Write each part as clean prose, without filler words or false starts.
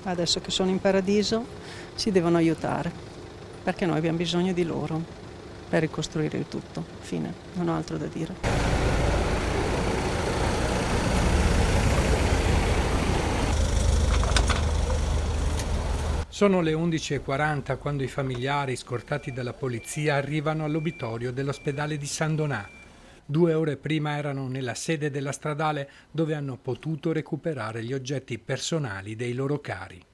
Adesso che sono in paradiso ci devono aiutare, perché noi abbiamo bisogno di loro per ricostruire il tutto. Fine, non ho altro da dire. Sono le 11:40 quando i familiari, scortati dalla polizia, arrivano all'obitorio dell'ospedale di San Donà. 2 ore prima erano nella sede della stradale dove hanno potuto recuperare gli oggetti personali dei loro cari.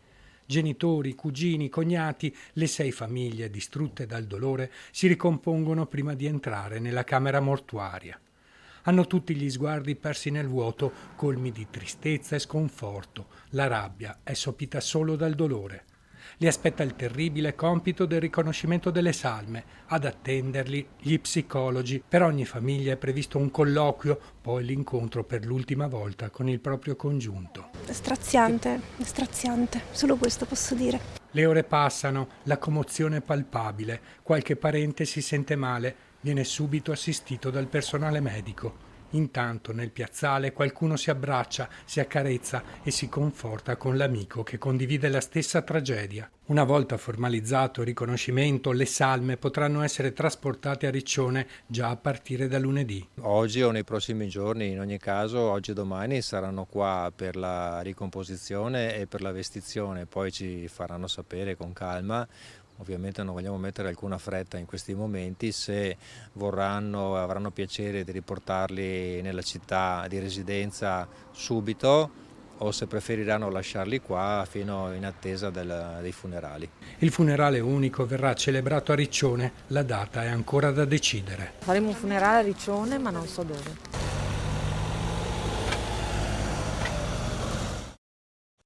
Genitori, cugini, cognati, le 6 famiglie distrutte dal dolore si ricompongono prima di entrare nella camera mortuaria. Hanno tutti gli sguardi persi nel vuoto, colmi di tristezza e sconforto. La rabbia è sopita solo dal dolore. Li aspetta il terribile compito del riconoscimento delle salme. Ad attenderli gli psicologi. Per ogni famiglia è previsto un colloquio, poi l'incontro per l'ultima volta con il proprio congiunto. È straziante, solo questo posso dire. Le ore passano, la commozione è palpabile, qualche parente si sente male, viene subito assistito dal personale medico. Intanto nel piazzale qualcuno si abbraccia, si accarezza e si conforta con l'amico che condivide la stessa tragedia. Una volta formalizzato il riconoscimento, le salme potranno essere trasportate a Riccione già a partire da lunedì. Oggi o nei prossimi giorni, in ogni caso, oggi e domani saranno qua per la ricomposizione e per la vestizione, poi ci faranno sapere con calma. Ovviamente non vogliamo mettere alcuna fretta in questi momenti, se avranno piacere di riportarli nella città di residenza subito o se preferiranno lasciarli qua fino in attesa dei funerali. Il funerale unico verrà celebrato a Riccione, la data è ancora da decidere. Faremo un funerale a Riccione, ma non so dove.